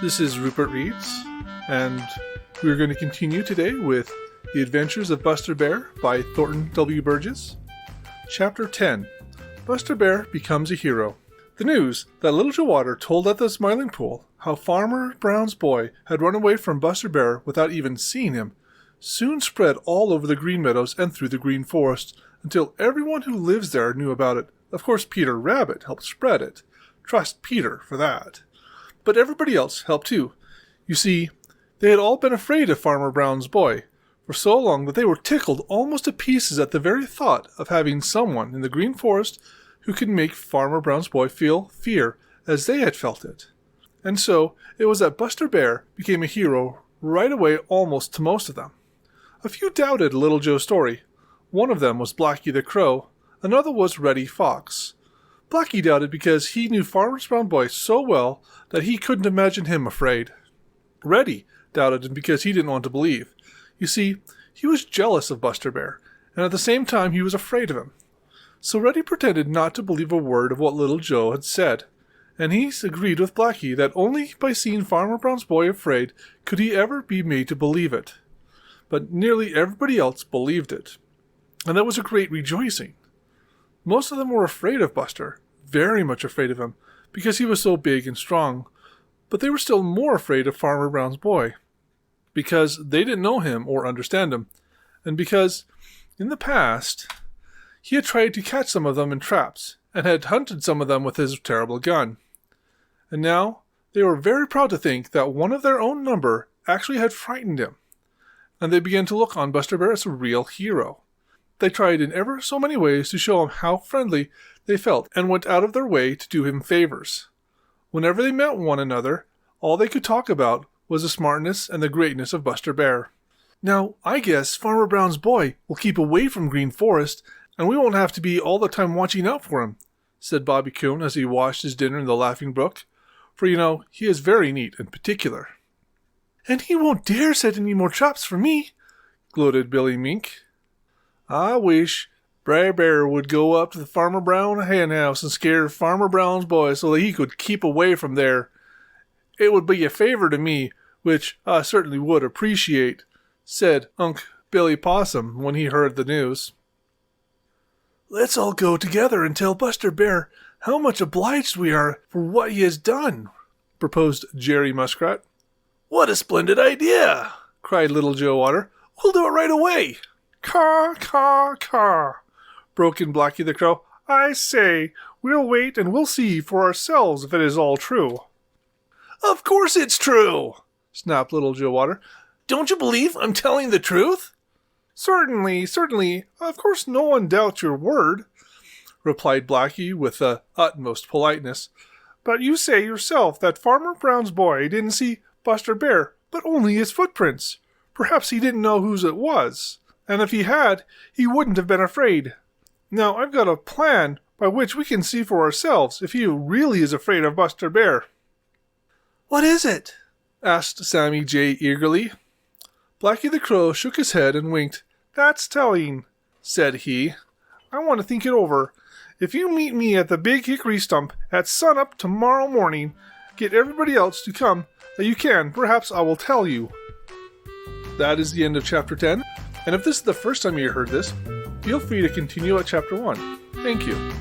This is Rupert Reads, and we're going to continue today with The Adventures of Buster Bear by Thorton W. Burgess. Chapter 10. Buster Bear Becomes a Hero. The news that Little Joe Otter told at the Smiling Pool how Farmer Brown's boy had run away from Buster Bear without even seeing him soon spread all over the Green Meadows and through the Green Forest until everyone who lives there knew about it. Of course, Peter Rabbit helped spread it. Trust Peter for that. But everybody else helped too. You see, they had all been afraid of Farmer Brown's boy for so long that they were tickled almost to pieces at the very thought of having someone in the Green Forest who could make Farmer Brown's boy feel fear as they had felt it. And so it was that Buster Bear became a hero right away almost to most of them. A few doubted Little Joe's story. One of them was Blacky the Crow. Another was Reddy Fox. Blacky doubted because he knew Farmer Brown's boy so well that he couldn't imagine him afraid. Reddy doubted him because he didn't want to believe. You see, he was jealous of Buster Bear, and at the same time he was afraid of him. So Reddy pretended not to believe a word of what Little Joe had said, and he agreed with Blacky that only by seeing Farmer Brown's boy afraid could he ever be made to believe it. But nearly everybody else believed it, and that was a great rejoicing. Most of them were afraid of Buster, very much afraid of him, because he was so big and strong, but they were still more afraid of Farmer Brown's boy, because they didn't know him or understand him, and because, in the past, he had tried to catch some of them in traps, and had hunted some of them with his terrible gun. And now, they were very proud to think that one of their own number actually had frightened him, and they began to look on Buster Bear as a real hero. They tried in ever so many ways to show him how friendly they felt and went out of their way to do him favors. Whenever they met one another, all they could talk about was the smartness and the greatness of Buster Bear. Now, I guess Farmer Brown's boy will keep away from Green Forest, and we won't have to be all the time watching out for him, said Bobby Coon as he washed his dinner in the Laughing Brook. For, he is very neat and particular. And he won't dare set any more traps for me, gloated Billy Mink. I wish Brer Bear would go up to the Farmer Brown hen house and scare Farmer Brown's boy so that he could keep away from there. It would be a favor to me, which I certainly would appreciate, said Unc' Billy Possum when he heard the news. Let's all go together and tell Buster Bear how much obliged we are for what he has done, proposed Jerry Muskrat. What a splendid idea, cried Little Joe Otter. We'll do it right away. Caw, caw, caw, broke in Blacky the Crow. I say, we'll wait and we'll see for ourselves if it is all true. Of course it's true, snapped Little Joe Otter. Don't you believe I'm telling the truth? Certainly, certainly. Of course no one doubts your word, replied Blacky with the utmost politeness. But you say yourself that Farmer Brown's boy didn't see Buster Bear, but only his footprints. Perhaps he didn't know whose it was. And if he had, he wouldn't have been afraid. Now, I've got a plan by which we can see for ourselves if he really is afraid of Buster Bear. What is it? Asked Sammy Jay eagerly. Blacky the Crow shook his head and winked. That's telling, said he. I want to think it over. If you meet me at the big hickory stump at sunup tomorrow morning, get everybody else to come that you can. Perhaps I will tell you. That is the end of Chapter 10. And if this is the first time you heard this, feel free to continue at Chapter 1. Thank you.